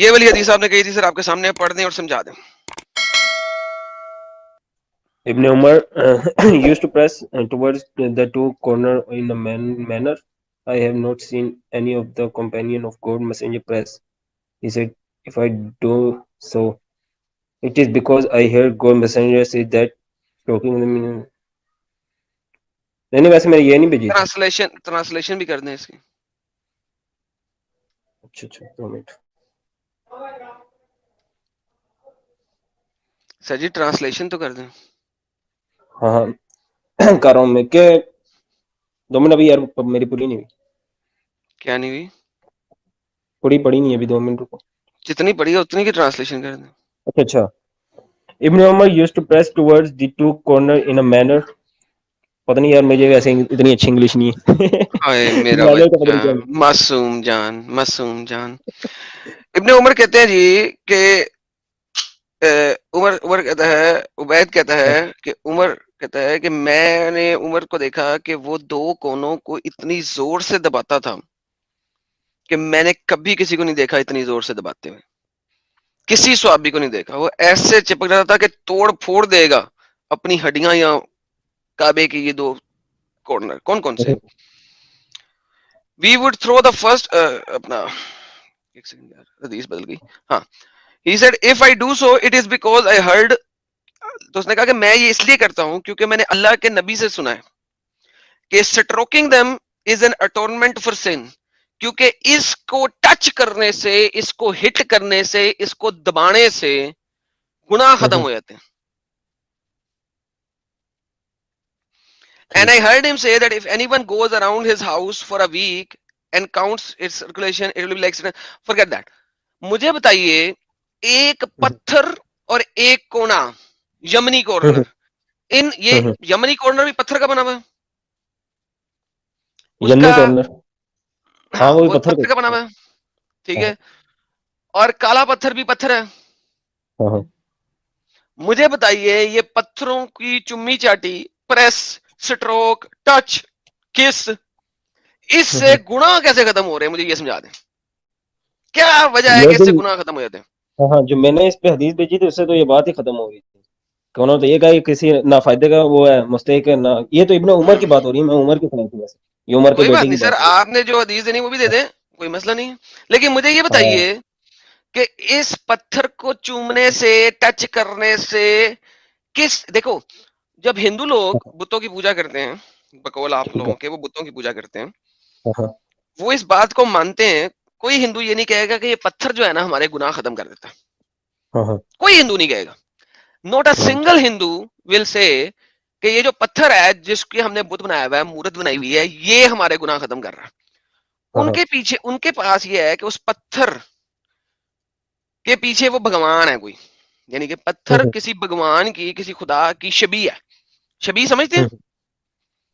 یہ والی حدیث آپ نے کہی تھی سر، آپ کے سامنے پڑھ دیں اور سمجھا دیں. Ibn Umar used to press towards the two corner in a manner I have not seen any of the companion of God messenger press. He said, if I do so, it is because I heard God messenger say that talking them in... نہیں ویسے میں نے یہ نہیں بھیجی تھی. Translation بھی کر دیں اس کی. اچھا 2 منٹ. سر جی ٹرانسلیشن تو کر دیں. ہاں کر رہا ہوں میں کہ 2 منٹ ابھی یار میری پوری نہیں ہوئی. کیا نہیں ہوئی؟ پوری پڑھی نہیں ابھی 2 منٹ رکو. جتنی پڑھی ہے اتنی کی ٹرانسلیشن کر دیں. اچھا. Ibn Umar used to press towards the two corner in a manner. پتہ نہیں یار مجھے ویسے اتنی اچھی انگلش نہیں ہے. ہائے میرا manner کا پتہ بچہ، نہیں کیا. معصوم جان، معصوم جان. ابن عمر کہتے ہیں جی کہ عمر کہتا ہے، عبید کہتا ہے کہ عمر کہتا ہے کہ میں نے عمر کو دیکھا کہ وہ 2 کونوں کو اتنی زور سے دباتا تھا کہ میں نے کبھی کسی کو نہیں دیکھا اتنی زور سے دباتے ہوئے. کسی صحابی کو نہیں دیکھا. وہ ایسے چپک جاتا تھا کہ توڑ پھوڑ دے گا اپنی ہڈیاں یا کعبے کی یہ 2 کارنر. کون کون سے؟ We would throw the first اپنا ایک سیکنڈ یار حدیث بدل گئی. ہاں he said if I do so it is because I heard. تو اس نے کہا کہ میں یہ اس لیے کرتا ہوں کیونکہ میں نے اللہ کے نبی سے سنا ہے کہ stroking them is an atonement for sin. کیونکہ اس کو ٹچ کرنے سے، اس کو ہٹ کرنے سے، اس کو دبانے سے گناہ ختم ہو جاتے ہیں. And I heard him say that if anyone goes around his house for a week and counts its circulation, it will be like forget that. مجھے بتائیے ایک پتھر اور ایک کونا، یمنی کارنر، یہ یمنی کارنر بھی پتھر کا بنا ہوا ہے، اس یمنی کا کارنر ہاں وہ وہ پتھر پتھر کا بنا ہوا ہے، ٹھیک ہے، اور کالا پتھر بھی پتھر ہے. ہاں. مجھے بتائیے یہ پتھروں کی چمی چاٹی، پریس، سٹروک، ٹچ، کس، اس سے گناہ کیسے ختم ہو رہے ہیں؟ مجھے یہ سمجھا دیں کیا وجہ ہے کہ اس سے گناہ ختم ہو جاتے ہیں. ہاں جو میں نے اس پہ حدیث بھیجی تھی اس سے تو یہ بات ہی ختم ہو گئی تھی. کون تو یہ کہا کہ کسی نافائدے کا وہ ہے مستحق ہے نہ. یہ تو ابن عمر کی بات ہو رہی ہے، میں عمر کی سنائی تھی ویسے، یہ عمر کے کوئی بات بیٹے کی نہیں سر، بات ہو رہی آپ نے جو حدیث دینی وہ بھی دے دیں، کوئی مسئلہ نہیں. لیکن مجھے یہ بتائیے کہ اس پتھر کو چومنے سے، ٹچ کرنے سے کس، دیکھو جب ہندو لوگ بتوں کی پوجا کرتے ہیں، بقول آپ لوگوں کے وہ بتوں کی پوجا کرتے ہیں، وہ اس بات کو مانتے ہیں. کوئی ہندو یہ نہیں کہے گا کہ یہ پتھر جو ہے نا ہمارے گناہ ختم کر دیتا ہے، کوئی ہندو نہیں کہے گا. نوٹ اے سنگل ہندو ول سے کہ یہ جو پتھر ہے جس کی ہم نے بت بنایا ہوا ہے، مورت بنائی ہوئی ہے، یہ ہمارے گناہ ختم کر رہا ہے. ان کے پیچھے، ان کے پاس یہ ہے کہ اس پتھر کے پیچھے وہ بھگوان ہے کوئی، یعنی کہ پتھر کسی بھگوان کی، کسی خدا کی شبیہ ہے. شبیہ سمجھتے ہیں؟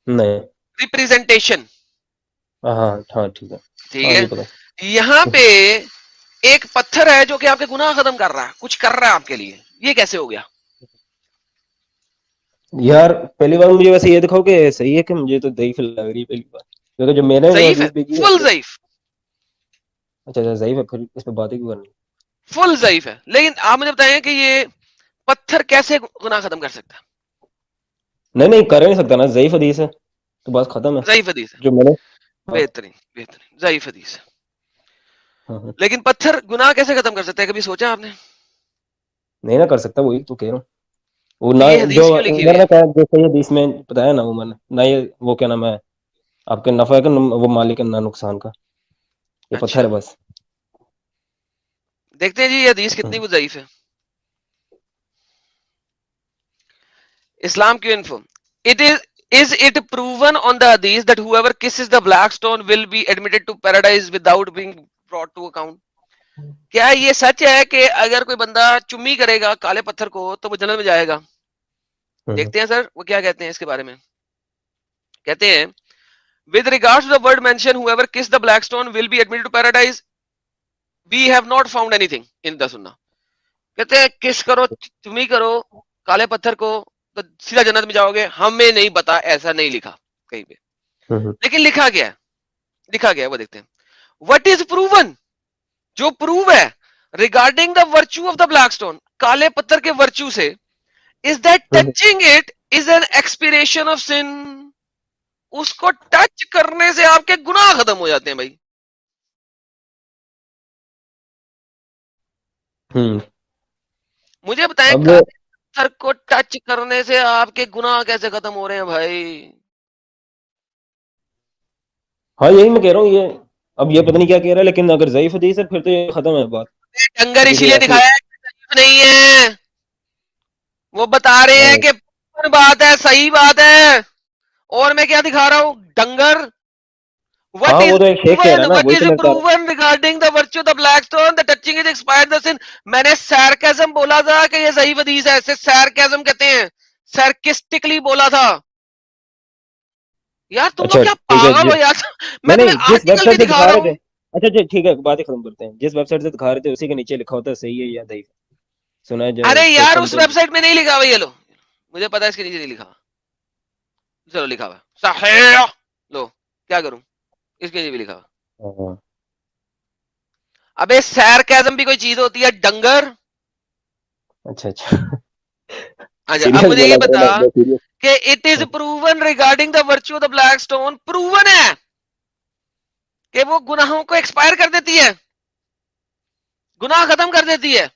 نہیں. ریپریزنٹیشن. ہاں ٹھیک ہے. ٹھیک ہے. یہاں پہ ایک پتھر ہے جو کہ آپ کے گناہ ختم کر رہا ہے، کچھ کر رہا ہے آپ کے لیے. یہ کیسے ہو گیا یار؟ پہلی بار مجھے ویسے یہ دکھاؤ کہ صحیح ہے کہ مجھے تو ضعیف لگ رہی ہے پہلی بار، کیونکہ جو میں نے ضعیف ہے، حدیث بھیجی فل ہے. ضعیف. اچھا ضعیف ہے، پھر اس پہ بات ہی کیوں کرنی. فل ضعیف ہے. لیکن آپ مجھے بتائیں کہ یہ پتھر کیسے گناہ ختم کر سکتا ہے؟ نہیں کر نہیں سکتا نا، ضعیف حدیث ہے تو بات ختم ہے. ضعیف حدیث ہے. جو میں نے بہترین بہترین ضعیف حدیث ہے. لیکن پتھر گناہ کیسے ختم کر سکتا ہے؟ کبھی سوچا آپ نے؟ نہیں نہ کر سکتا، وہی تو کہہ رہا ہوں. وہ تو نہ یہ جو حدیث کیوں لکھی عمر ہوئی ہے؟ نے کہا جو صحیح حدیث میں بتایا نا عمر نے، نہ یہ وہ کیا نام ہے آپ کے نفع کا وہ مالک ہے نہ نقصان کا، یہ پتھر اچھا ہے بس. دیکھتے ہیں جی یہ حدیث کتنی وہ ضعیف ہے. اسلام کی info. Is it proven on the hadith that whoever kisses the black stone will be admitted to paradise without being brought to account? کیا یہ سچ ہے کہ اگر کوئی بندہ چمی کرے گا کالے پتھر کو تو وہ جنت میں جائے گا؟ دیکھتے ہیں سر وہ کیا کہتے ہیں اس کے بارے میں. کہتے ہیں with regards to the word mentioned whoever kiss the black stone will be admitted to paradise, we have not found anything in the sunnah. کہتے ہیں کس کرو، چمی کرو کالے پتھر کو تو سیدھا جنت میں جاؤ گے. ہمیں نہیں پتا، ایسا نہیں لکھا کہیں پہ. لیکن لکھا گیا ہے، لکھا گیا ہے وہ دیکھتے ہیں. وٹ از پروون، جو پروو ہے regarding the virtue of the black stone, کالے پتھر کے ورچو سے, is that touching it is an expiation of sin. اس کو ٹچ کرنے سے آپ کے گناہ ختم ہو جاتے ہیں بھائی. مجھے بتائیں اب کالے پتھر کو ٹچ کرنے سے آپ کے گناہ کیسے ختم ہو رہے ہیں بھائی؟ ہاں یہی میں کہہ رہا ہوں. یہ اب یہ پتہ نہیں کیا کہہ رہا ہے، لیکن اگر ضعیف حدیث ہے پھر تو یہ ختم ہے بات. ڈنگر اسی کوئی لیے ایسی دکھایا ہے کہ ضعیف نہیں ہے. وہ بتا رہے ہیں کہ بات ہے، صحیح بات ہے. اور میں کیا دکھا رہا ہوں؟ ڈنگر. What ہاں is وہ تو ایک شیخ کہہ رہا ہے proven? نا، What وہی is تو میں بتا رہا ہوں. proven regarding the virtue of the black stone? The touching it expired the sin. میں نے sarcasm بولا تھا کہ یہ صحیح حدیث ہے. ایسے sarcasm کہتے ہیں، sarcastically بولا تھا. یار تم لوگ اچھا کیا ٹھیک ہے پاگل جی. ہو یار. میں نہیں تمہیں نہیں، جس ویب آرٹیکل بھی سائٹ سے دکھا دکھا رہا رہے تھے. ہوں. اچھا اچھا ٹھیک ہے، بات ہی ختم کرتے ہیں. جس ویب سائٹ سے دکھا رہے تھے اسی کے نیچے لکھا ہوتا ہے صحیح ہے یا ضعیف. سنا ہے جو ارے یار اس سمجھے. ویب سائٹ میں نہیں لکھا ہوا. یہ لو، مجھے پتا ہے اس کے نیچے نہیں لکھا. چلو لکھا ہوا صحیح. لو کیا کروں، اس کے نیچے بھی لکھا ہوا. ہاں. ابے sarcasm بھی کوئی چیز ہوتی ہے ڈنگر. اچھا اچھا. اچھا اب سیریس مجھے یہ بولا کرو بتا نا، میں سیریس. کہ it is proven regarding the virtue of the black stone. Proven ہے کہ وہ گناہوں کو ایکسپائر کر دیتی ہے، گناہ ختم کر دیتی ہے.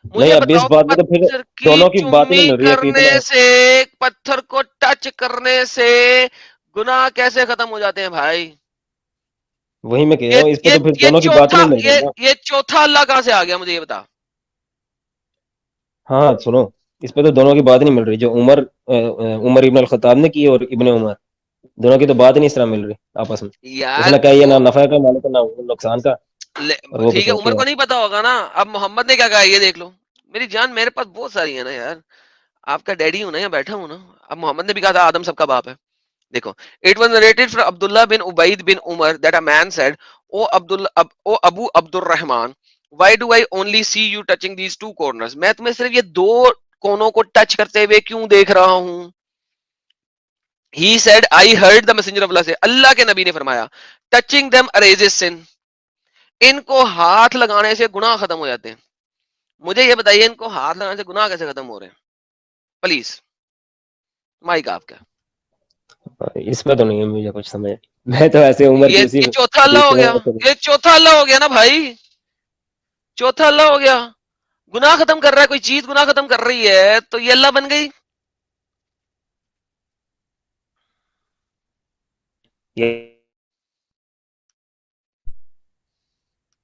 نہیں مجھے اب اس بتاؤ بات میں تو پھر پتھر کی دونوں کی بات نہیں چمی مل رہی ہے ابھی کرنے اتنا. سے، پتھر کو ٹچ کرنے سے گناہ کیسے ختم ہو جاتے ہیں بھائی؟ وہی میں کہہ رہا یہ ہوں، اس پہ یہ تو پھر یہ دونوں کی بات چوتھا نہیں مل رہی نا. یہ چوتھا اللہ کہاں سے آ گیا مجھے یہ بتا. ہاں سنو، اس پہ تو دونوں کی بات نہیں مل رہی. جو عمر ابن الخطاب نے کی اور ابن عمر، دونوں کی تو بات نہیں اس طرح مل رہی آپس میں. اس یار نے کہا یہ وہ نہ نفع کا مالک ہے نہ نقصان کا، اور وہ ٹھیک کچھ ہے، اور عمر کہہ کو رہا نہیں پتا ہوگا نا. اب محمد نے کیا کہا یہ دیکھ لو. میری جان میرے پاس بہت ساری ہے نا یار. آپ کا ڈیڈی ہوں نا، یا بیٹھا ہوں نا. اب محمد نے بھی کہا تھا آدم سب کا باپ ہے. دیکھو it was narrated from Abdullah bin Ubaid bin Umar that a man said O Abdullah O Abu Abdur Rahman why do I only see you touching these two corners. میں تمہیں صرف یہ دو کونوں کو ٹچ کرتے ہوئے کیوں دیکھ رہا ہوں؟ He said I heard the messenger of Allah say, اللہ کے نبی نے فرمایا touching them erases sin. ان کو ہاتھ لگانے سے گناہ ختم ہو جاتے ہیں. مجھے یہ بتائیے ان کو ہاتھ لگانے سے گناہ کیسے ختم ہو رہے ہیں پلیز. مائک آپ کا. اس میں تو نہیں ہے مجھے کچھ سمجھ. میں تو ایسے عمر کی اسی یہ چوتھا اللہ حدیث ہو گیا. میں. یہ چوتھا اللہ ہو گیا نا بھائی. چوتھا اللہ ہو گیا. گناہ ختم کر رہا ہے، کوئی چیز گناہ ختم کر رہی ہے تو یہ اللہ بن گئی.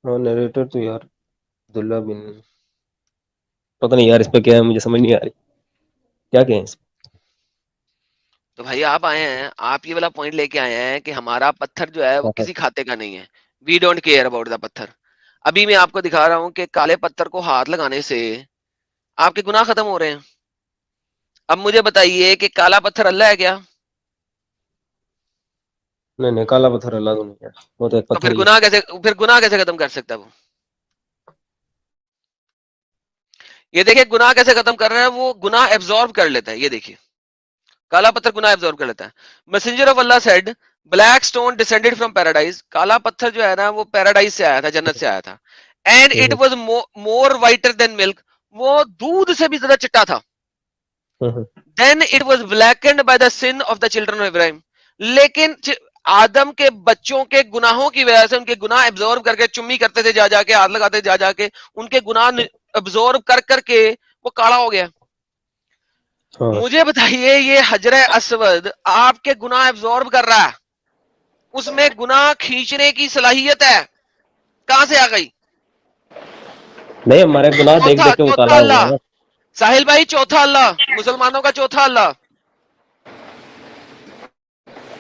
ہاں نریٹر تو یار عبداللہ بن، پتہ نہیں یار اس پہ کیا ہے، مجھے سمجھ نہیں آ رہی کیا کہیں اس پہ. تو بھائی آپ آئے ہیں، آپ یہ والا پوائنٹ لے کے آئے ہیں کہ ہمارا پتھر جو ہے وہ کسی کھاتے کا نہیں ہے. We don't care about the پتھر. ابھی میں آپ کو دکھا رہا ہوں کہ کالے پتھر کو ہاتھ لگانے سے آپ کے گناہ ختم ہو رہے ہیں. اب مجھے بتائیے کہ کالا پتھر اللہ ہے کیا؟ نہیں نہیں، کالا پتھر اللہ تو نہیں ہے، وہ تو ایک تو پتھر ہی ہے. پھر گناہ کیسے ختم کر سکتا ہے وہ؟ یہ دیکھیں گناہ کیسے ختم کر رہا ہے. وہ گناہ ایبزارب کر لیتا ہے. یہ دیکھیے کالا پتھر گناہ ایبزارب کر لیتا ہے. Messenger of Allah said black stone descended from paradise. کالا پتھر جو ہے نا وہ پیراڈائز سے آیا تھا، جنت سے آیا تھا. And it was more whiter than milk. وہ دودھ سے بھی زیادہ چٹا تھا. Then it was blackened by the sin of the children of Ibrahim. لیکن آدم کے بچوں کے گناہوں کی وجہ سے ان کے گناہ ایبزارب کر کے چمی کرتے تھے جا جا کے، ہاتھ لگاتے جا جا کے، ان کے گناہ ایبزارب کر کر کے وہ کالا ہو گیا. مجھے بتائیے یہ حجر اسود آپ کے گناہ ایبزارب کر رہا ہے، اس میں گناہ کھینچنے کی صلاحیت ہے، کہاں سے آ گئی؟ نہیں ہمارے گناہ دیکھ چوتھا دیکھ کے وہ چوتھا کالا ہو گیا اللہ. نا. ساحل بھائی چوتھا اللہ، مسلمانوں کا چوتھا اللہ.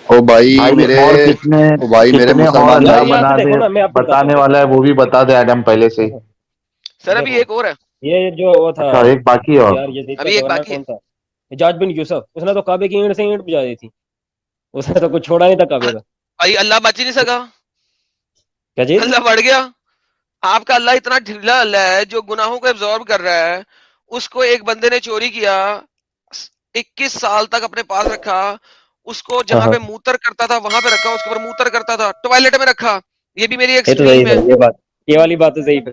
او بھائی بھائی میرے، اور او بھائی میرے کتنے اور مسلمان یار اللہ بھائی. یہاں پہ بنا دیکھو دے نا، میں آپ کو بتاتا بتانے ہوں والا ہے، وہ بھی بتا دے ایڈم پہلے سے ہی. دیکھو سر ابھی دیکھو ایک اور ہے، یہ جو وہ تھا اچھا ایک باقی ہے اور. یار یزید کا ابھی ایک گورنر باقی ہے. کون تھا؟ حجاج بن یوسف. اس نے تو کعبے کی اینٹ سے اینٹ بجا دی تھی، اس نے تو کچھ چھوڑا نہیں تھا کعبے کا. بھائی اللہ بچ ہی نہیں سکا، کیا چیز؟ اللہ بڑھ گیا. آپ کا اللہ اتنا ڈھیلا اللہ ہے جو گناہوں کو ایبزارب کر رہا ہے. اس کو ایک بندے نے چوری کیا، 21 سال تک اپنے پاس رکھا. اس کو ہاں جہاں ہاں پہ موتر کرتا تھا وہاں پہ رکھا، اس کے اوپر موتر کرتا تھا ٹوائلٹ میں رکھا. یہ بھی میری یہ تو ایکسٹریم ضعیف ہے. ہے، یہ بات، یہ والی بات تو ضعیف ہے.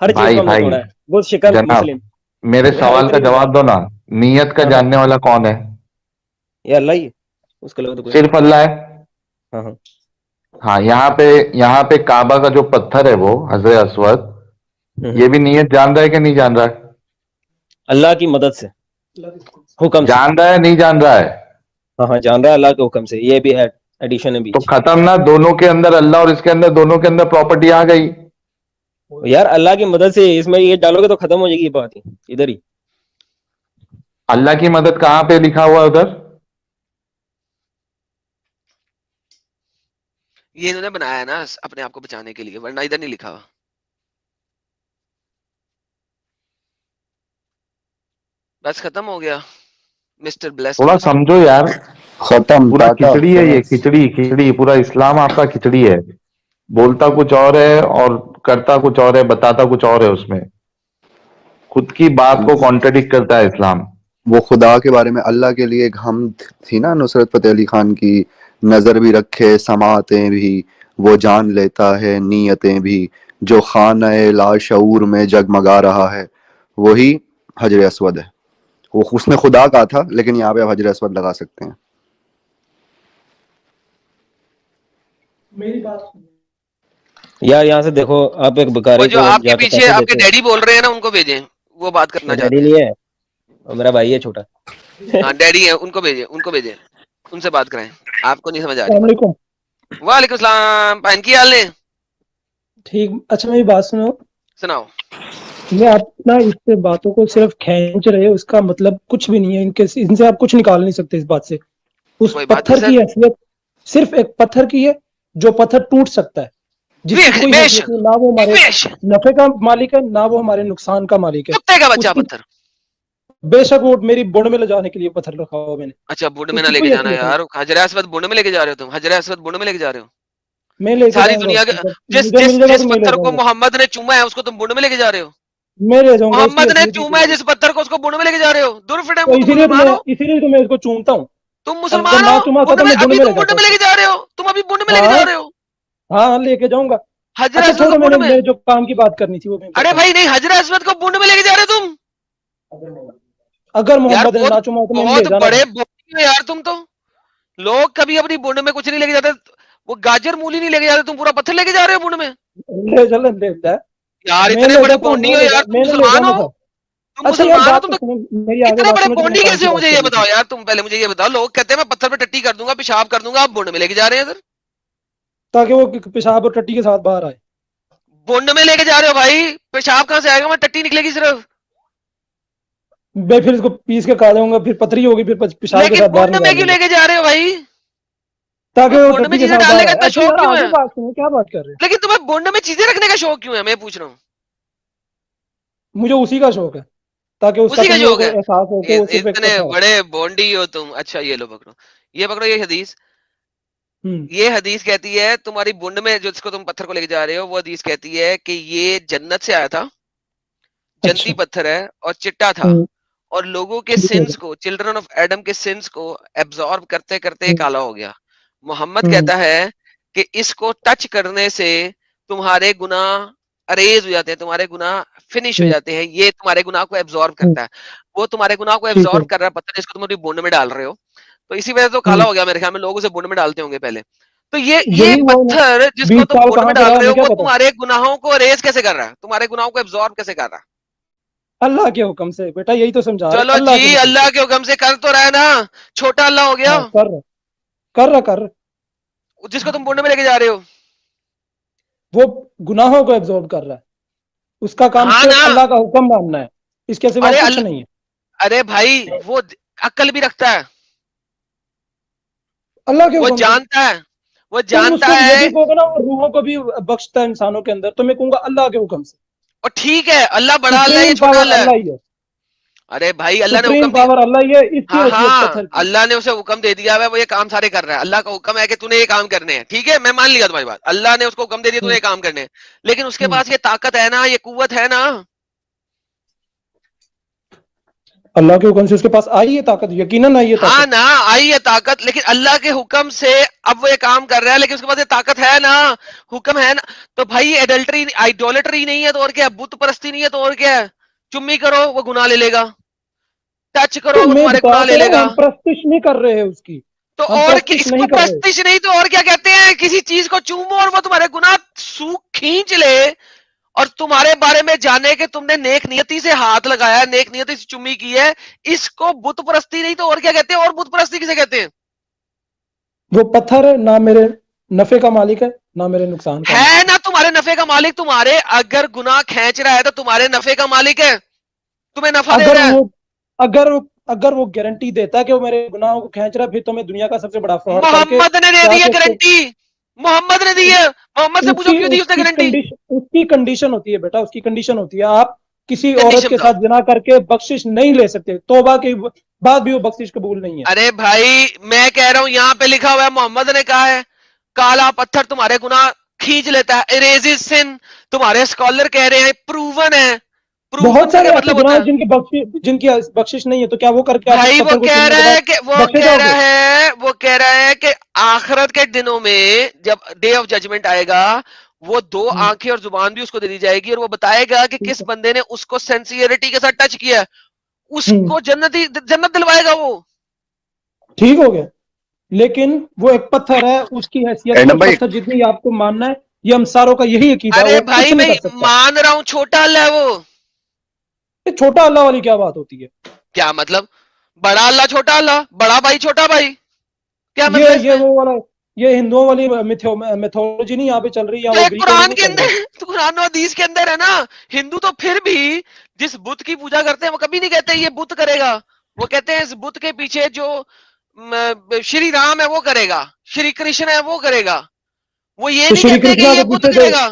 ہر چیز بھائی کو ہم نے بھائی چھوڑا ہے، وہ شکل جناب مسلم. میرے سوال کا اتنی جواب دو نا، نیت کا ہاں ہاں جاننے والا کون ہے؟ یہ اللہ ہی ہے، اس کے علاوہ تو کوئی نہیں. صرف اللہ ہے؟ ہاں ہاں ہاں یہاں پہ کعبہ کا جو پتھر ہے وہ حجر اسود، ہوں. یہ بھی نیت جان رہا ہے کہ نہیں جان رہا ہے؟ اللہ کی مدد سے، حکم سے. جان رہا ہے نہیں جان رہا ہے؟ ہاں ہاں جان رہا ہے اللہ کے حکم سے، یہ بھی ایڈیشن ہے تو بیچ. ختم نا، دونوں کے اندر اللہ اور اس کے اندر دونوں کے اندر پراپرٹی آ گئی. یار اللہ کی مدد سے اس میں یہ ڈالو گے تو ختم ہو جائے گی یہ بات ہی ادھر ہی. اللہ کی مدد کہاں پہ لکھا ہوا ہے ادھر؟ یہ انہوں نے بنایا ہے نا اپنے آپ کو بچانے کے لیے، ورنہ ادھر نہیں لکھا ہوا. بس ختم ہو گیا مسٹر بلیسڈ تھوڑا پرسن. سمجھو یار، ختم پورا ٹاٹا کھچڑی ہے یہ، فنس. کھچڑی پورا اسلام آپ کا کھچڑی ہے. بولتا کچھ اور ہے اور کرتا کچھ اور ہے، بتاتا کچھ اور ہے. اس میں خود کی بات کو کانٹرڈکٹ کرتا ہے اسلام. وہ خدا کے بارے میں اللہ کے لیے ایک حمد تھی نا نصرت فتح علی خان کی، نظر بھی رکھے سماعتیں بھی، وہ جان لیتا ہے نیتیں بھی، جو خانہ لا شعور میں جگمگا رہا ہے، وہی حجر اسود ہے. وہ اس نے خدا کہا تھا لیکن یہاں پہ آپ حجر اسود لگا سکتے ہیں. میری بات یار یہاں سے دیکھو، آپ ایک وہ بکاری جو کو آپ کے جا کے پیچھے پیسے آپ کے دیتے ڈیڈی بول رہے ہیں نا، ان کو بھیجیں، وہ بات ہو، کرنا ڈیڈی چاہتے ہیں. نہیں ہے اور میرا بھائی ہے چھوٹا. ہاں ڈیڈی ہیں، ان کو بھیجیں، ان کو بھیجیں، ان سے بات کرائیں. آپ کو نہیں سمجھ آ رہی السلام بات. علیکم. وعلیکم السلام بہن، کی حال ہے؟ ٹھیک. اچھا میری بات سنو، سناؤ. یہ آپ نا اس سے باتوں کو صرف کھینچ رہے ہو، اس کا مطلب کچھ بھی نہیں ہے. ان سے آپ کچھ نکال نہیں سکتے اس بات سے. اس کوئی بات نہیں پتھر سر. کی حیثیت صرف ایک پتھر کی ہے جو پتھر ٹوٹ سکتا ہے، جس کی کوئی بے حیثیت شک نہیں. نہ وہ ہمارے بے شک نفع کا مالک ہے، نہ وہ ہمارے نقصان کا مالک ہے. کتے کا اس بچہ کی پتھر. بے شک وہ میری بڑ میں لے جانے کے لیے پتھر رکھا ہوا میں نے، اچھا بنڈ میں اس نہ کی لے کے کوئی جانا حیثیت نہیں. یار، حجر اسود بنڈ میں لے کے جا رہے ہو تم، حجر اسود بنڈ میں لے کے جا رہے ہو. میں لے کے ساری جاؤں گا دنیا اس کے کو، جس مجھے جس مل جائے گا جس تو میں لے پتھر کو جاؤں گا. محمد نے چوما ہے اس کو تم بنڈ میں لے کے جا رہے ہو. میں لے جاؤں گا، اس کی محمد نے حیثیت ہی چوما کوئی ہے نہیں. جس پتھر کو، اس کو بنڈ میں لے کے جا رہے ہو. دور فٹے تو منہ، تم مسلمان ہو. اسی لیے تو میں اس کو چومتا ہوں. تم اگر مسلمان نہ ہو. چوما ہوتا بنڈ تو میں میں بنڈ ابھی میں تم لے بنڈ جاتا میں اس لے کو. کے جا رہے ہو، تم ابھی بنڈ میں لے کے ہاں جا رہے ہو. ہاں لے کے جاؤں گا. حجر اچھا اسود چھوڑو، کو بنڈ میں. میں جو کام کی بات کرنی تھی وہ میں ارے کرتا ہوں. بھائی نہیں، حجر اسود کو بنڈ میں لے کے جا رہے ہو تم. اگر یار محمد نے بہت نہ چوما ہو تو میں نے لے بہت جانا بڑے تھا. بوڑھی ہو یار تم تو. لوگ کبھی اپنی بنڈ میں کچھ نہیں لے کے جاتے. وہ گاجر مولی نہیں لے کے جاتے، تم پورا پتھر لے کے جا رہے ہو بنڈ میں. لے چل لے جا. یار میں اتنے لے بڑے جاتا ہوں، بونڈی ہو یار، تم میں نے لے مسلمان جانا ہو. تھا. تم اچھا یار مسلمان ہو بات تم تو تو. سنو، میری آگے اتنے بات بڑے سنو جو میں نے بونڈی کام کیسے کی ہو؟ بات مجھے یہ کرنی تھی. بتاؤ یار، تم پہلے مجھے یہ بتاؤ. لوگ کہتے ہیں میں پتھر پہ ٹٹی کر دوں گا، پیشاب کر دوں گا، آپ بونڈ میں لے کے جا رہے ہیں ادھر. تاکہ وہ پیشاب اور ٹٹی کے ساتھ باہر آئے. بونڈ میں لے کے جا رہے ہو بھائی، پیشاب کہاں سے آئے گا؟ میں ٹٹی نکلے گی صرف. میں پھر اس کو پیس کے کھا جاؤں گا، پھر پتھری ہوگی، پھر پیشاب کے لیکن ساتھ باہر بونڈ میں نکال کیوں دوں گا لے کے جا رہے ہو بھائی؟ تاکہ تمہیں وہ بونڈ میں ٹٹی کے چیزیں ساتھ ڈالنے باہر کا آئے. اتنا اچھا شوق یار کیوں ہے؟ آگے بات سنو، کیا بات کر رہے لیکن تمہیں بونڈ میں چیزیں رکھنے کا شوق کیوں ہے، میں پوچھ رہا ہوں. ہو؟ مجھے اسی کا شوق ہے، تاکہ اس کا اسی کا تم لوگوں شوق کو ہے. احساس ہو کہ وہ صرف ایک اتنے پتھر ہے. بڑے بونڈی ہو تم. اچھا یہ لو پکڑو، یہ پکڑو، یہ حدیث. ہوں یہ حدیث کہتی ہے تمہاری بنڈ میں جس کو تم پتھر کو لے کے جا رہے ہو، وہ حدیث کہتی ہے کہ یہ جنت سے آیا تھا، جنتی اچھا. پتھر ہے اور چٹا تھا، ہوں اور لوگوں کے ٹھیک ہے. سنس کو، چلڈرن آف ایڈم کے سنس کو ایبزارب کرتے کرتے یہ ہوں کالا ہو گیا. محمد ہوں کہتا ہے کہ اس کو ٹچ کرنے سے تمہارے گناہ اریز ہو جاتے ہیں، تمہارے گناہ فنش ہو ہوں جاتے ہیں. یہ تمہارے گناہ کو ایبزارب ہوں کرتا ہے. وہ تمہارے گناہ کو ٹھیک ہے. ایبزارب کر رہا ہے پتھر، اس کو تم اپنی بونڈ میں ڈال رہے ہو. تو اسی وجہ سے تو کالا ہوں ہو گیا میرے خیال میں. لوگ اسے بونڈ میں ڈالتے ہوں گے پہلے. تو یہ یہی وہ پتھر جس کو 20 تم سال بونڈ کہاں میں سے ڈال رہا رہے ہو، ہمیں کیا وہ پتا. تمہارے گناہوں کو اریز کیسے کر رہا ہے؟ تمہارے گناہوں کو ایبزارب کیسے کر رہا ہے؟ اللہ کے حکم سے بیٹا، یہی تو سمجھا رہے، چلو اللہ کے جی، حکم سے. اللہ کے حکم سے کر تو رہا ہے نا. چھوٹا اللہ ہو گیا ہاں کر رہا جس کو تم بونڈ میں لے کے جا رہے ہو. وہ گناہوں کو ایبزارب کر رہا ہے. اس کا کام ہاں صرف نا. اللہ کا حکم ماننا ہے، اس کے سوا ارے کچھ نہیں ہے. ارے بھائی وہ عقل بھی رکھتا ہے، اللہ کے وہ حکم سے. جانتا ہے، وہ تم اس جانتا کو یہ ہے. بھی کہو گے نا، اور روحوں کو بھی بخشتا ہے انسانوں کے اندر، تو میں کہوں گا اللہ کے حکم سے. اور ٹھیک ہے، اللہ بڑا اللہ ہے، یہ سپریم چھوٹا پاور اللہ ہے. اللہ ہی ہے. ارے بھائی اللہ نے سپریم حکم دیا. پاور اللہ ہی ہے، اس کی ہاں حیثیت ہاں، پتھر کی. اللہ نے اسے حکم دے دیا ہے، وہ یہ کام سارے کر رہا ہے. اللہ کا حکم ہے کہ تو نے یہ کام کرنے ہیں. ٹھیک ہے، میں مان لیا تمہاری بات. اللہ نے اس کو حکم دے دیا تو ہوں یہ کام کرنے ہیں. لیکن اس کے ہوں پاس یہ طاقت ہے نا، یہ قوت ہے نا. اللہ کے حکم سے اس کے پاس آئی ہے طاقت, یقیناً آئی ہے ہاں طاقت. نا آئی ہے طاقت, لیکن اللہ کے حکم سے اب وہ یہ کام کر رہا ہے, لیکن اس کے پاس یہ طاقت ہے نا, حکم ہے نا. تو بھائی ایڈلٹری آئیڈولٹری نہیں ہے تو اور کیا ہے, بت پرستی نہیں ہے تو اور کیا ہے, چمی کرو وہ گناہ لے لے گا, ٹچ کرو تو وہ میں تمہارے بتا گناہ لے تو لے رہا ہوں, گا. ہم پرستش نہیں کر رہے ہیں اس کی, تو ہم اور پرستش اس کو نہیں کر رہے. پرستش نہیں تو اور کیا کہتے ہیں, کسی چیز کو چومو اور وہ تمہارے گناہ کھینچ لے, اور تمہارے بارے میں جانے کہ تم نے نیک نیتی سے ہاتھ لگایا, نیک نیتی سے چمی کی ہے, اس کو بت پرستی نہیں تو اور کیا کہتے ہیں. اور بت پرستی کسے کہتے ہیں؟ وہ پتھر ہے, نہ میرے نفع کا مالک ہے نہ میرے نقصان کا ہے مالک. نا تمہارے نفع کا مالک, تمہارے اگر گناہ کھینچ رہا ہے تو تمہارے نفع کا مالک ہے, تمہیں نفع دے اگر رہا ہے. وہ اگر اگر وہ گارنٹی دیتا ہے کہ وہ میرے گناہوں کو کھینچ رہا ہے, پھر تو میں دنیا کا سب سے بڑا فراڈ کر کے محمد نے دے جا دی ہے کے اس کو, گارنٹی, محمد نے دی ہے. محمد سے پوچھو کیوں دی اس نے گارنٹی. اس کی کنڈیشن ہوتی ہے بیٹا, اس کی کنڈیشن ہوتی ہے. آپ کسی عورت کنڈیشن کے بتاؤ. ساتھ جنا کر کے بخشش نہیں لے سکتے, توبہ کے بعد بھی وہ بخشش قبول نہیں ہے. ارے بھائی میں کہہ رہا ہوں یہاں پہ لکھا ہوا ہے, محمد نے کہا ہے کالا پتھر تمہارے گناہ کھینچ لیتا ہے, اریزز سن. تمہارے اسکالر کہہ رہے ہیں پروون ہے. بہت پروون کا سارے کیا ایسے مطلب گناہ ہوتا ہیں ہے؟ جن کی بخشش نہیں ہے, تو کیا وہ کر کے آپ اس بھائی وہ پتھر کو کہہ چومنے کے رہا بعد ہے کہ بخشے جاؤ گے؟ وہ کہہ رہا ہے کہ آخرت کے دنوں میں جب ڈے آف ججمنٹ آئے گا, وہ دو ہوں، آنکھیں اور زبان بھی اس کو دے دی جائے گی, اور وہ بتائے گا کہ ٹھیک کس ہے. بندے نے اس کو سینسیئرٹی کے ساتھ ٹچ کیا ہے, اس ہوں، کو جنت دلوائے گا وہ. ٹھیک ہو گیا. لیکن وہ ایک پتھر ہے, اس کی حیثیت ایڈم اس بھائی پتھر جتنی آپ کو ماننا ہے, یہ ہم ساروں کا یہی عقیدہ ہے, ارے وہ کچھ بھائی نہیں میں کر سکتا. مان رہا ہوں چھوٹا اللہ ہے وہ. یہ چھوٹا اللہ والی کیا بات ہوتی ہے؟ کیا مطلب؟ بڑا اللہ چھوٹا اللہ, بڑا بھائی چھوٹا بھائی, کیا مسئلہ اس یہ میں؟ وہ والا, یہ ہندوؤں والی میتھولوجی نہیں یہاں پہ چل رہی, یا تو وہ ایک گریکوں والی قرآن نہیں کے چل رہی. اندر, تو قرآن و حدیث کے اندر ہے نا. ہندو تو پھر بھی جس بت کی پوجا کرتے ہیں وہ کبھی نہیں کہتے یہ بت کرے گا, وہ کہتے ہیں اس بت کے پیچھے جو شری رام ہے وہ کرے گا, شری کرشن ہے وہ کرے گا. وہ یہ تو نہیں شری کہتے کہ کرشنا یہ کے بت پیچھے جو کرے گا.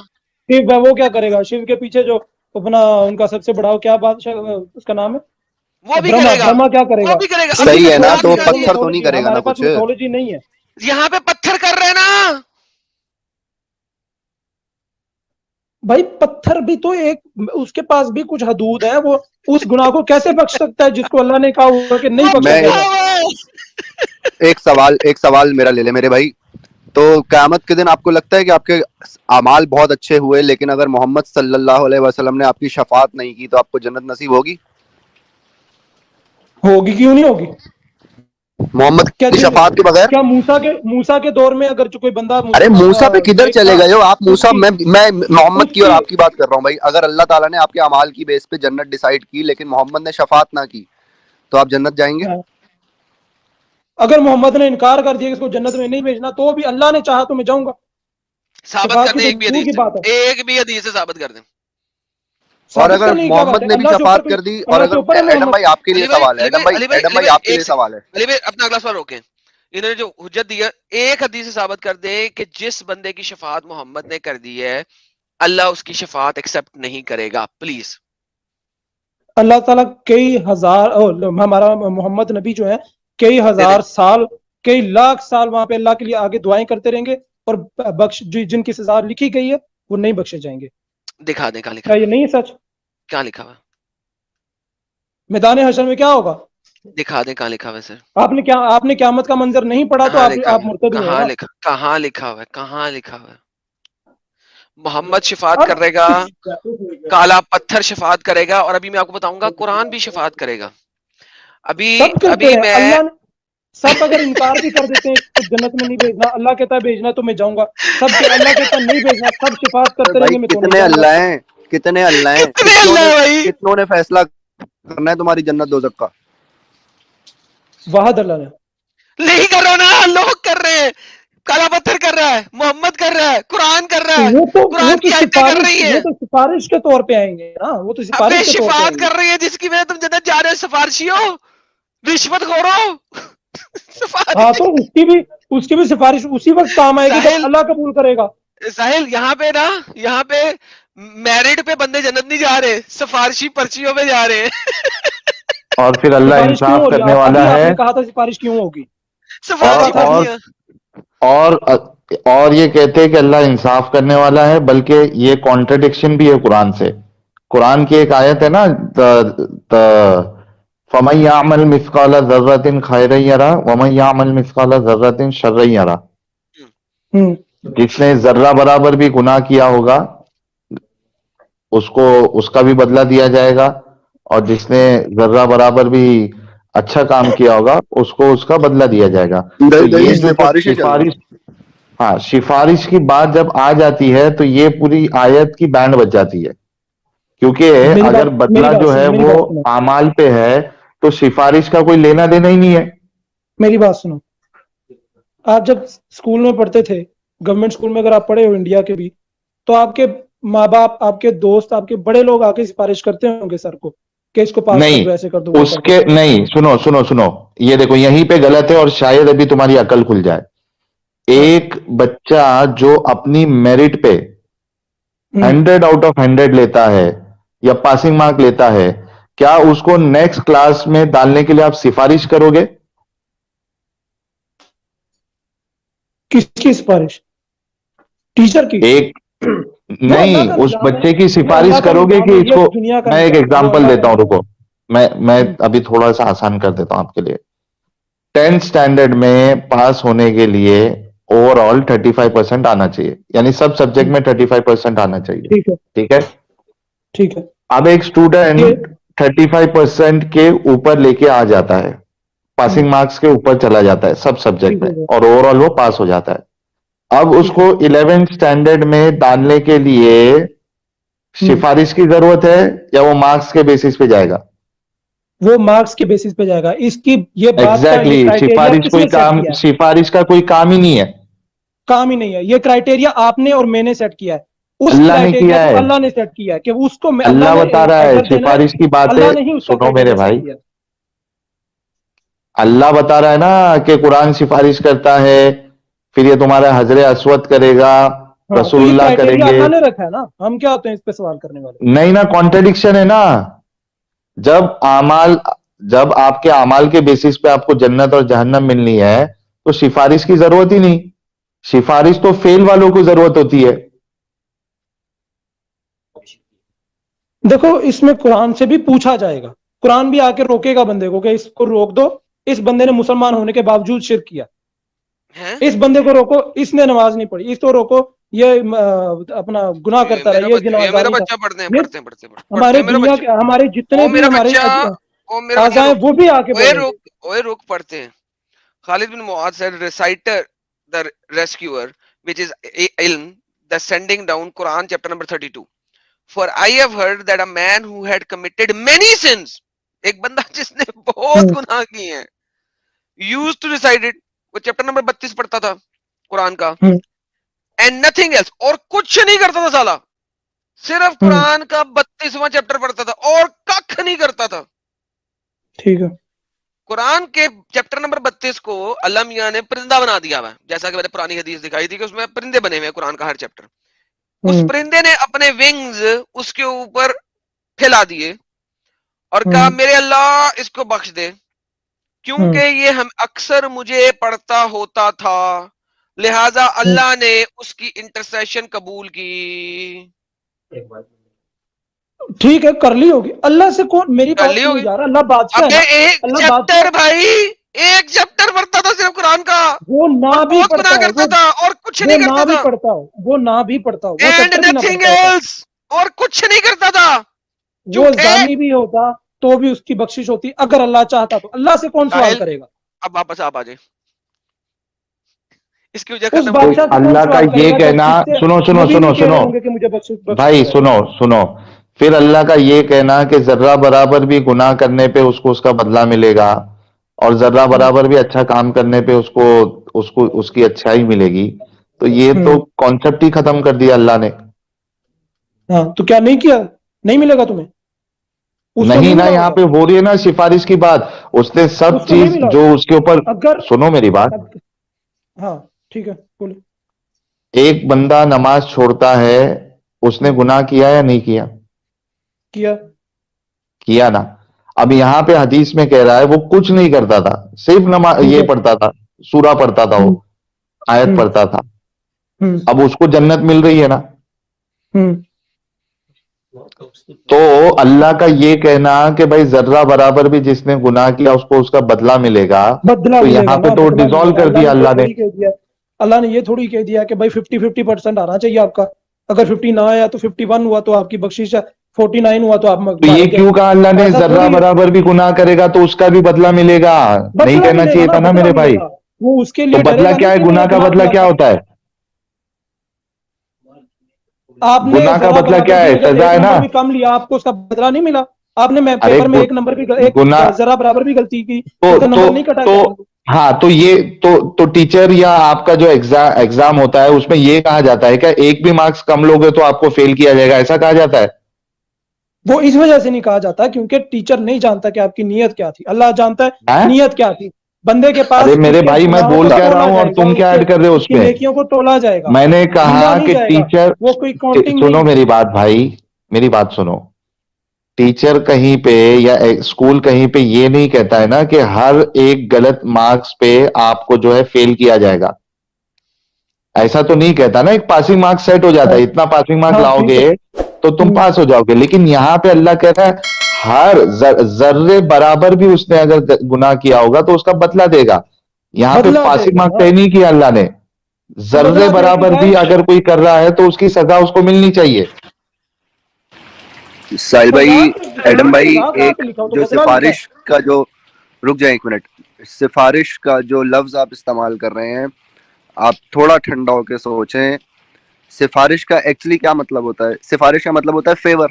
شیو ہے وہ کیا کرے گا؟ شیو کے پیچھے جو اپنا ان کا سب سے بڑا کیا بادشاہ اس کا نام وہ ہے, بھی برہما, کرے گا, برہما کیا کرے وہ گا؟ بھی کرے گا. ان کی ابھی صحیح میں ہے نا, قرآن تو میتھولوجی وہ ہے, دکھا وہ دیا. پتھر تو نہیں میتھولوجی ہے, کرے گا نا ہمارے پاس کچھ. میتھولوجی نہیں ہے. یہاں پہ پتھر کر رہے ہیں نا. بھائی پتھر بھی تو ایک, اس کے پاس بھی کچھ حدود ہے, وہ اس گناہ کو کیسے بخش سکتا ہے جس کو اللہ نے کہا ہوگا کہ نہیں وہ بخشا میں جائے گا؟ پتھر ہے. ایک سوال میرا لے لے میرے بھائی. تو قیامت کے دن آپ کو لگتا ہے کہ آپ کے اعمال بہت اچھے ہوئے, لیکن اگر محمد صلی اللہ علیہ وسلم نے آپ کی شفاعت نہیں کی تو آپ کو جنت نصیب ہوگی؟ ہوگی, کیوں نہیں ہوگی؟ محمد کیا کی شفاعت کے بغیر؟ کیا موسیٰ کے دور میں اگر جو کوئی بندہ ارے موسیٰ پہ کدھر نیک چلے تھا, گئے ہو آپ؟ اس موسیٰ, کی میں محمد اس کی اور کی آپ کی بات کر رہا ہوں بھائی. اگر اللہ تعالیٰ نے آپ کے اعمال کی بیس پہ جنت ڈیسائیڈ کی لیکن محمد نے شفاعت نہ کی تو آپ جنت جائیں گے؟ اگر محمد نے انکار کر دیا کہ اس کو جنت میں نہیں بھیجنا, تو بھی اللہ نے چاہا تو میں جاؤں گا. ثابت شفاعت کر کی دیں تو ایک بھی دور حدیث کی سے, بات ہے. ایک بھی حدیث سے ثابت کر دیں. اور ثابت اگر کرنے کی کیا بات محمد ہے؟ نے بھی اللہ کے اوپر شفاعت کر دی, اور اللہ کے اگر اوپر ہے ایڈم محمد. بھائی آپ کے لیے علی بھائی سوال ہے, علی بھائی علی بھائی ایڈم علی بھائی بھائی آپ کے ایک لیے سوال ہے. علی بھائی اپنا اگلا سوال روکیں. انہوں نے جو حجت دی ہے, ایک حدیث سے ثابت کر دیں کہ جس بندے کی شفاعت محمد نے کر دی ہے اللہ اس کی شفاعت ایکسپٹ نہیں کرے گا, پلیز. اللہ تعالیٰ کئی ہزار, ہمارا محمد نبی جو ہے کئی دے دیں. ہزار سال, کئی لاکھ سال وہاں پہ اللہ کے لیے آگے دعائیں کرتے رہیں گے, اور بخش جن کی سزا لکھی گئی ہے وہ نہیں بخشے جائیں گے. دکھا دیں کہاں لکھا کیا ہوا یہ ہے, نہیں ہے سچ؟ کہاں لکھا ہوا ہے, میدان حشر میں کیا ہوگا؟ دکھا دیں کہاں لکھا ہوا ہے سر. آپ نے قیامت کا منظر نہیں پڑھا تو کہاں لکھا آپ ہوا ہے, مرتد ہوئے نا. کہاں لکھا ہوا ہے, کہاں لکھا ہوا ہے؟ محمد شفاعت کرے گا, کالا پتھر شفاعت کرے گا, اور ابھی میں آپ کو بتاؤں گا قرآن بھی شفاعت کرے گا. ابھی سب کرتے ابھی ہیں, میں اللہ نے سب اگر انکار بھی کر دیتے ہیں کہ جنت میں نہیں بھیجنا, اللہ کہتا ہے بھیجنا تو میں جاؤں گا. سب کہ اللہ کہتا ہے نہیں بھیجنا, سب شفاعت ارے کرتے رہیں بھائی گے, میں تو نہیں کتنے جاؤں گا. اللہ ہیں, کتنے اللہ ہیں, کتنے اللہ ہے بھائی, کتنوں نے فیصلہ کرنا ہے تمہاری جنت دوزخ کا؟ واحد اللہ نے. نہیں کر رہا نا, لوگ کر رہے ہیں. کالا پتھر کر رہا ہے, محمد کر رہا ہے, قرآن کر رہا ہے, وہ قرآن کی آیتیں کر رہی ہیں. تو سفارش کے طور پہ آئیں گے نا, وہ تو ابے سفارش کے طور پہ شفاعت آئیں گے. کر رہی ہے جس کی وجہ تم جنت جا رہے ہو, سفارشی ہو, رشوت خورو. ہاں سفارشی. تو اس کی بھی سفارش اسی وقت کام آئے گی جب ساحل اللہ قبول کرے گا. ساحل یہاں پہ نا, یہاں پہ میرٹ پہ بندے جنت نہیں جا رہے, سفارشی پرچیوں پہ جا رہے ہیں. اور پھر اللہ سفارش کیوں انصاف ہو رہی کرنے ہے؟ والا ابھی آپ ہے. نے کہا تھا سفارش کیوں ہوگی, کیا سفارشی اور کہا تھا ابھی؟ اور پرچیاں. اور اور یہ کہتے ہیں کہ اللہ انصاف کرنے والا ہے, بلکہ یہ کانٹرڈکشن بھی ہے قرآن سے. قرآن کی ایک آیت ہے نا, فَمَن يَعْمَلْ مِثْقَالَ ذَرَّةٍ خَيْرًا يَرَهُ وَمَن يَعْمَلْ مِثْقَالَ ذَرَّةٍ شَرًّا يَرَهُ. جس نے ذرہ برابر بھی گناہ کیا ہوگا اس کو اس کا بھی بدلہ دیا جائے گا، اور جس نے ذرہ برابر بھی اچھا کام کیا ہوگا اس کو اس کا بدلہ دیا جائے گا. تو یہ جو سفارشیں چل رہی سفارش، ہاں سفارش کی بات جب آ جاتی ہے تو یہ پوری آیت کی بینڈ بج جاتی ہے، کیونکہ اگر بدلہ جو ہے وہ اعمال پہ ہے تو سفارش کا کوئی لینا دینا ہی نہیں ہے. میری بات سنو، آپ جب اسکول میں پڑھتے تھے، گورنمنٹ اسکول میں اگر آپ پڑھے ہو انڈیا کے بھی، تو آپ کے ماں باپ، آپ کے دوست، آپ کے بڑے لوگ آ کے سفارش کرتے ہوں گے سر کو کہ اس کو پاس کر نہیں، دو، ایسے کر دو، وہ اس کر دو. کے نہیں، سنو یہ دیکھو یہیں پہ غلط ہے اور شاید ابھی تمہاری عقل کھل جائے. ایک بچہ جو اپنی میرٹ پہ 100 آؤٹ آف 100 لیتا ہے یا پاسنگ مارک لیتا ہے، کیا اس کو نیکسٹ کلاس میں ڈالنے کے لیے آپ سفارش کرو گے؟ کس کی سفارش؟ ٹیچر کی؟ ایک وہ اللہ نہیں، کا اس نظام ہے، بچے کی وہ اللہ سفارش کا کرو گے نظام کہ ہے، اس یہ کو. دنیا کا میں ایک نظام ہے، وہ ایگزامپل اللہ کا دیتا ہوں، نظام رکو، میں ابھی تھوڑا سا آسان کر دیتا ہوں آپ کے لیے. 10th اسٹینڈرڈ میں پاس ہونے کے لیے اوور آل 35% آنا چاہیے، یعنی سب سبجیکٹ میں 35% آنا چاہیے. ٹھیک ہے، ٹھیک ہے. ٹھیک ہے. اب ایک یہ اسٹوڈنٹ 35% کے اوپر لے کے آ جاتا ہے، پاسنگ مارکس کے اوپر چلا جاتا ہے سب سبجیکٹ ٹھیک میں، ہے، اور اوور آل وہ پاس ہو جاتا ہے. اب اس ٹھیک ہے. کو 11th اسٹینڈرڈ میں ڈالنے کے لیے سفارش کی ضرورت ہے یا وہ مارکس کے بیسس پہ جائے گا؟ وہ مارکس کے بیسس پہ جائے گا. اس کی یہ بات کا یہ ایگزیکٹلی، کرائٹیریا سفارش کس کوئی نے سیٹ کام، کیا ہے؟ سفارش کا کوئی کام ہی نہیں ہے. کام ہی نہیں ہے. یہ کرائٹیریا آپ نے اور میں نے سیٹ کیا ہے. اس اللہ نے کرائٹیریا کیا کو ہے، اللہ نے سیٹ کیا ہے کہ اس کو اللہ اللہ نے بتا رہا ہے اجر دینا ہے. سفارش کی باتیں. اللہ نے ہی اس کا سنو میرے کرائٹیریا سیٹ بھائی، کیا ہے. اللہ بتا رہا ہے نا کہ قرآن سفارش کرتا ہے، پھر یہ تمہارا حضر اسود کرے گا، ہاں، تو رسول یہ اللہ کریں کرائٹیریا گے. اللہ نے رکھا ہے نا، ہم کیا ہوتے ہیں اس پہ سوال کرنے والے؟ نہیں نا، کانٹرڈکشن ہے نا. جب آپ کے اعمال کے بیسس پہ آپ کو جنت اور جہنم ملنی ہے تو سفارش کی ضرورت ہی نہیں. سفارش تو فیل والوں کو ضرورت ہوتی ہے. دیکھو، اس میں قرآن سے بھی پوچھا جائے گا. قرآن بھی آ کے روکے گا بندے کو کہ اس کو روک دو، اس بندے نے مسلمان ہونے کے باوجود شرک کیا. اس بندے کو روکو، اس نے نماز نہیں پڑھی، اس کو روکو، یہ اپنا گناہ کرتا رہا، یہ میرا گناہگاری کا. بچہ پڑھتے ہیں یہ پڑھتے ہیں پڑھتے ہیں پڑھتے ہمارے ہیں میرا دنیا بچہ، کے، ہمارے جتنے او بھی میرا ہمارے بچہ، او میرا بچہ اعضاء ہیں، رک، وہ بھی آ کے اوے بولیں گے. رک، اوے رک پڑھتے ہیں. Khalid bin Mu'adh said, reciter the rescuer, which is ilm, the sending down Quran chapter number 32. For I have heard that a man who had committed many sins, ایک بندہ جس نے بہت گناہ کیے ہیں، used to recite it، وہ chapter number 32 پڑھتا تھا قرآن کا، and nothing else، اور کچھ نہیں کرتا تھا سالا، صرف قرآن کا 32واں چیپٹر پڑھتا تھا اور ککھ نہیں کرتا تھا. ٹھیک ہے. قرآن کے چیپٹر نمبر 32 کو اللہ میاں نے پرندہ بنا دیا ہوا ہے، جیسا کہ میں نے پرانی حدیث دکھائی تھی کہ اس میں پرندے بنے ہوئے ہیں قرآن کا ہر چیپٹر. اس پرندے نے اپنے ونگز اس کے اوپر پھیلا دیے اور کہا میرے اللہ اس کو بخش دے، کیونکہ یہ ہم اکثر مجھے پڑھتا ہوتا تھا، لہذا اللہ نے اس کی انٹرسیشن قبول کی. ٹھیک ہے، کر لی ہوگی. اللہ سے کون، میری کر بات لی سنی ہوگی. جا رہا، اللہ بادشاہ ہے ابے نا. ایک اللہ بادشاہ، چیپٹر بھائی، ایک چیپٹر پڑھتا تھا صرف قرآن کا، وہ اور نہ بھی بہت پڑھتا گناہ ہو، کرتا تھا اور کچھ وہ نہیں نہ کرتا بھی تھا، پڑھتا ہو، وہ نہ بھی پڑھتا ہو، وہ اینڈ چیپٹر بھی نہ نتھنگ پڑھتا ہوتا، ایلس، اور کچھ نہیں کرتا تھا. وہ جھوٹے زانی بھی ہوتا تو بھی اس کی بخشش ہوتی اگر اللہ چاہتا تو. اللہ سے کون سوال جاہل. کرے گا؟ اب واپس آپ آ جائیں، اس کی وجہ اس ختم تو ہوگی. بادشاہ سے کون اللہ کا سوال کرے یہ گا جب کہنا، اس سے سنو سنو نبی سنو بھی کہہ رہے سنو ہوں گے کہ مجھے بخش بھائی، دیا جائے. سنو پھر اللہ کا یہ کہنا کہ ذرہ برابر بھی گناہ کرنے پہ اس کو اس کا بدلہ ملے گا، اور ذرہ برابر بھی اچھا کام کرنے پہ اس کی اچھائی ملے گی، تو یہ تو کانسیپٹ ہی ختم کر دیا اللہ نے. ہاں، تو کیا نہیں کیا؟ نہیں ملے گا تمہیں؟ اس کو نہیں نا، ملا یہاں ہوگا، پہ ہو رہی ہے نا سفارش کی بات. اس نے اس سب کو نہیں چیز ملا جو ہوگا اس کے اوپر، اگر. سنو میری بات، ہاں ٹھیک ہے، بولے. ایک بندہ نماز چھوڑتا ہے، اس نے گناہ کیا یا نہیں کیا؟ کیا نا. اب یہاں پہ حدیث میں کہہ رہا ہے وہ کچھ نہیں کرتا تھا، صرف نماز ٹھیک یہ ہے. پڑھتا تھا، سورہ پڑھتا تھا، وہ آیت پڑھتا تھا. اب اس کو جنت مل رہی ہے نا. تو اللہ کا یہ کہنا کہ بھائی ذرہ برابر بھی جس نے گناہ کیا اس کو اس کا بدلہ ملے گا، بدلہ تو ملے یہاں گا پہ نا، تو بدلہ ملے ڈیزالو گا. کر دیا اللہ نے. اللہ نے یہ تھوڑی کہہ دیا کہ بھائی 50% آنا چاہیے آپ کا، اگر 50 نہ آیا تو 51 ہوا تو آپ کی بخشش ہے، 49 ہوا تو آپ تو یہ مارے کیوں جائیں گے. کہا اللہ نے ایسا ذرہ تھوڑی ہے، برابر بھی گناہ کرے گا تو اس کا بھی بدلہ ملے گا؟ نہیں بدلہ کہنا ملے گا چاہیے نا، تھا نا بدلہ میرے ملے بھائی. گا. وہ اس کے تو لیے ڈرے بدلہ گا کیا نہیں ہے؟ کہ میں گناہ نے کا گناہ بدلہ کیا کیا تھا. ہوتا ہے؟ آپ نے گناہ کا ذرا بدلہ برابر کیا بھی ہے؟ اگر سزا ایک ہے نا. نمبر بھی کم لیا آپ کو اس کا بدلہ نہیں ملا. آپ نے ارے پیپر میں ایک نمبر بھی ایک گناہ ذرا برابر بھی غلطی کی تو تو تو نمبر نہیں کٹا تو گیا. ہاں تو یہ تو ٹیچر یا آپ کا جو ایگزام ہوتا ہے اس میں یہ کہا جاتا ہے کہ ایک بھی مارکس کم لوگے تو آپ کو فیل کیا جائے گا، ایسا کہا جاتا ہے؟ وہ اس وجہ سے نہیں کہا جاتا کیونکہ ٹیچر نہیں جانتا کہ آپ کی نیت کیا تھی، اللہ جانتا ہے ہیں؟ نیت کیا تھی. بندے کے ارے پاس اس میرے کے بھائی میں گناہوں بول کو کیا رہا تولا ہوں اور جائے گا، تم کیا ایڈ کر رہے ہو اس اس کی میں؟ نیکیوں کو تولا جائے گا، میں نے گندا کہا نہیں کہ جائے گا. ٹیچر، وہ کوئی کاؤنٹنگ سنو نہیں. میری بات بھائی، میری بات سنو. ٹیچر کہیں پہ یا اسکول کہیں پہ یہ نہیں کہتا ہے نا کہ ہر ایک غلط مارکس پہ آپ کو جو ہے فیل کیا جائے گا، ایسا تو نہیں کہتا نا. ایک پاسنگ مارکس سیٹ ہو جاتا ہے، اتنا پاسنگ مارک ہاں لاؤ ٹھیک گے ہے. تو تم پاس ہو جاؤ گے. لیکن یہاں پہ اللہ کہہ رہا ہے ہر ذرے برابر بھی اس نے اگر گناہ کیا ہوگا تو اس کا بدلہ دے گا. یہاں پہ بدلہ دے پاسنگ گا مارک نا، طے نہیں کیا اللہ نے. تو ذرے بدلہ دے برابر گا. بھی اگر کوئی کر رہا ہے تو اس کی سزا اس کو ملنی چاہیے. ساحل سزا بھائی، ایڈم بھائی، سزا کہاں ایک پہ لکھا ہو تو جو بدلہ لکھا ہے. سفارش کا جو، رک جائیں ایک منٹ، سفارش کا جو لفظ آپ استعمال کر رہے ہیں، آپ تھوڑا ٹھنڈا ہو کے سوچیں. سفارش کا ایکچولی کیا مطلب ہوتا ہے؟ سفارش کا مطلب ہوتا ہے فیور.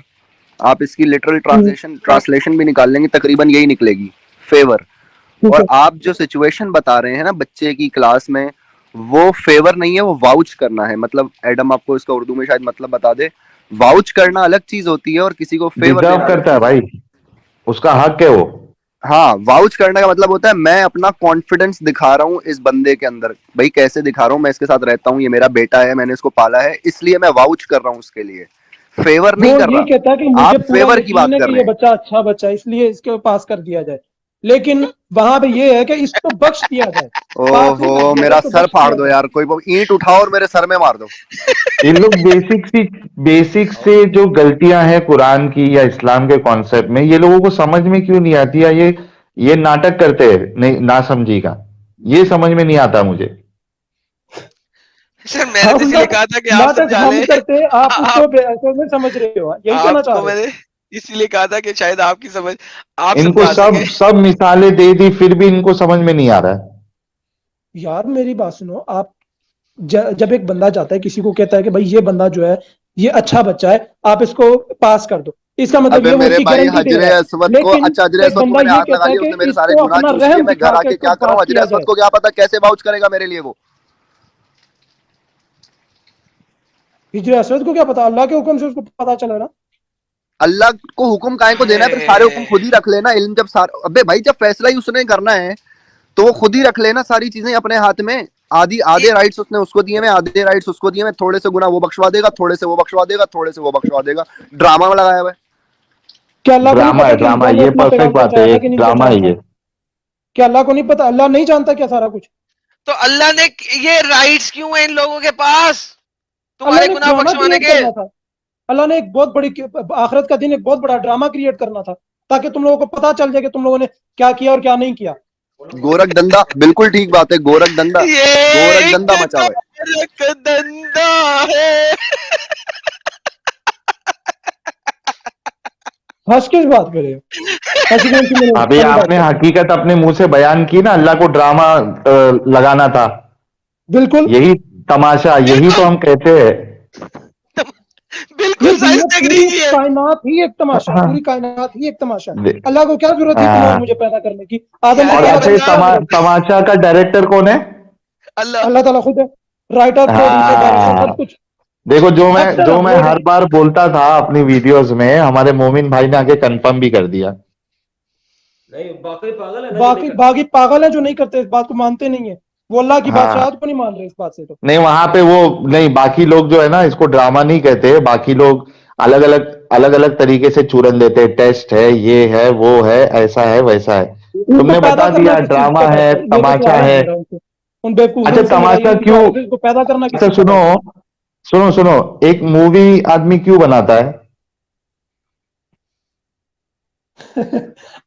آپ اس کی لٹرل ٹرانسلیشن بھی نکال لیں گے تقریباً یہی نکلے گی، فیور. ٹھیک اور ہے. آپ جو سچویشن بتا رہے ہیں نا بچے کی کلاس میں، وہ فیور نہیں ہے، وہ واؤچ کرنا ہے. مطلب ایڈم آپ کو اس کا اردو میں شاید مطلب بتا دے. واؤچ کرنا الگ چیز ہوتی ہے اور کسی کو فیور ڈیزرو دینا الگ کرتا ہے چیز بھائی، ہوتی ہے. اس کا حق ہے وہ. ہاں، واؤچ کرنے کا مطلب ہوتا ہے میں اپنا کانفیڈنس دکھا رہا ہوں اس بندے کے اندر. بھائی کیسے دکھا رہا ہوں؟ میں اس کے ساتھ رہتا ہوں، یہ میرا بیٹا ہے، میں نے اس کو پالا ہے، اس لیے میں واؤچ کر رہا ہوں اس کے لیے، فیور وہ نہیں کر یہ رہا. کہتا ہے کہ مجھے آپ پورا فیور کی یقین بات ہے کر کہ رہے یہ ہیں. بچہ اچھا بچہ ہے اس لیے اس کو پاس کر دیا جائے، لیکن وہاں پہ یہ ہے کہ اس کو بخش دیا جائے. او پاس نہیں کر ہو، دیا جائے، میرا اس کو سر بخش پھاڑ دیا دو جائے. یار، کوئی اینٹ اٹھاؤ اور میرے سر میں مار دو. یہ لوگ بیسک سے جو غلطیاں ہیں قرآن کی یا اسلام کے کانسیپٹ میں، یہ لوگوں کو سمجھ میں کیوں نہیں آتی ہے؟ یہ ناٹک کرتے ہیں نہیں نہ سمجھی کا، یہ سمجھ میں نہیں آتا مجھے. سر میں نے تو ہم اسی لیے کہا تھا کہ آپ ناٹک سمجھا ہم لیں. کرتے، آپ اس آپ کو ایسے میں سمجھ رہے ہو، یہی کہنا آپ چاہ کو رہے میں ہو. نے اسی لیے کہا تھا کہ شاید آپ کی سمجھ آپ ان کو سمجھا سکیں. سب مثالیں دے دی پھر بھی ان کو سمجھ میں نہیں آ رہا ہے. یار میری بات سنو، آپ جب ایک بندہ جاتا ہے کسی کو کہتا ہے کہ بھائی یہ بندہ جو ہے یہ اچھا بچہ ہے، آپ اس کو پاس کر دو، اس کا مطلب ابے یہ وہ اس میرے کی بھائی، گارنٹی دے حجر رہا ہے. اسود کو، لیکن اچھا حجر ایک اسود کو بندہ میں نے یہ ہاتھ لگا کہتا ہے لیا، اس کہ نے میرے اس سارے کو گناہ اپنا چوس لیے، رحم میں گھر دکھا آ کے کے اس کو کیا کروں؟ پاس حجر کیا اسود جائے. کو کیا پتا کیسے باؤچ کرے گا میرے لیے وہ. ہجر اسود کو کیا پتا؟ اللہ کے حکم سے اس کو پتا چلا نا. اللہ کو حکم کائیں کو دینا ہے؟ پھر سارے حکم خود ہی رکھ لینا. علم جب ابے بھائی جب فیصلہ ہی اس نے کرنا ہے تو وہ خود ہی رکھ لینا ساری چیزیں اپنے ہاتھ میں. آدھے رائٹس اس نے اس کو دیے میں، آدھے رائٹس اس کو دیے میں. تھوڑے سے گناہ وہ بخشوا دے گا، تھوڑے سے وہ بخشوا دے گا، تھوڑے سے وہ بخشوا دے گا. ڈرامہ میں لگایا ہوا ہے. کیا اللہ کو نہیں ڈرامہ پتا ہے، کہ ڈرامہ. اقبال نے یہ اپنا پیغام پرفیکٹ بات ہے، پہنچایا تھا ایک کہ نہیں ڈرامہ پہنچایا ہے تھا؟ یہ. کیا اللہ کو نہیں پتا؟ اللہ نہیں جانتا کیا سارا کچھ؟ تو اللہ نے یہ رائٹس کیوں ہیں ان لوگوں کے پاس اللہ تمہارے نے گناہ ڈرامہ بخشوانے کریٹ کے؟ کرنا تھا. اللہ نے ایک بہت بڑی آخرت کا دن ایک بہت بڑا ڈرامہ کریٹ کرنا تھا تاکہ تم لوگوں کو پتا چل جائے کہ تم لوگوں نے کیا کیا اور کیا نہیں کیا. گورکھ دندا، بالکل ٹھیک بات ہے. گورکھ دندا، یہ گورکھ ایک دندا مچا ہوا ہے. گورکھ دندا ہے. ہنس کس بات کرے ہو؟ ایسی کون سی میں نے ابھی فنی آپ بات نے کر؟ حقیقت اپنے منہ سے بیان کی نا، اللہ کو ڈرامہ لگانا تھا. بالکل. یہی تماشا، یہی بالکل تو ہم کہتے ہیں. یہ بالکل صحیح دنیا سے پوری اگری کیے. کائنات ہی ایک تماشا ہے، ہاں. پوری کائنات ہی ایک تماشا ہے. اللہ کو کیا ضرورت تھی تمہیں اور ہاں. مجھے پیدا کرنے کی؟ آدم کو یار اور یہ پیدا اچھا، یہ کرنے کی بتاؤ. کیا ضرورت تھی؟ تماشا کا ڈائریکٹر کون ہے؟ اللہ. اللہ تعالیٰ خود ہے، رائٹر، پروڈیوسر، ڈائریکٹر، ہاں. سب کچھ. دیکھو، ایکٹر جو ہم میں لوگ ہیں. ہر بار بولتا تھا اپنی ویڈیوز میں، ہمارے مومن بھائی نے آگے کنفرم بھی کر دیا. باقی پاگل ہیں جو نہیں کرتے، اس بات کو مانتے نہیں ہیں. وہ اللہ کی ہاں. بادشاہت کو نہیں مان رہے اس بات سے. تو نہیں، وہاں پہ وہ نہیں، باقی لوگ جو ہے نا اس کو ڈرامہ نہیں کہتے. باقی لوگ الگ الگ طریقے سے چورن دیتے، ٹیسٹ ہے، یہ ہے، وہ ہے، ایسا ہے، ویسا ہے. ان تم کو نے پیدا بتا کرنا دیا کس چیز ڈرامہ پہ ہے، ہے؟ یہ تو تماشا سوال ہے ہے. میرا ان سے. ان اچھا، بیوقوفوں سے میرا تماشا یہی کیوں؟ سوال ہے کہ اس کو پیدا کرنا کس اچھا چیز پہ سنو ہے؟ سنو سنو، ایک مووی آدمی کیوں بناتا ہے؟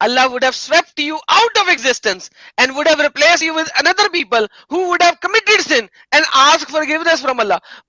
Allah would have swept you out of existence and would have replaced you with another people who would have committed sin and asked forgiveness from Allah.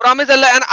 promise Allah and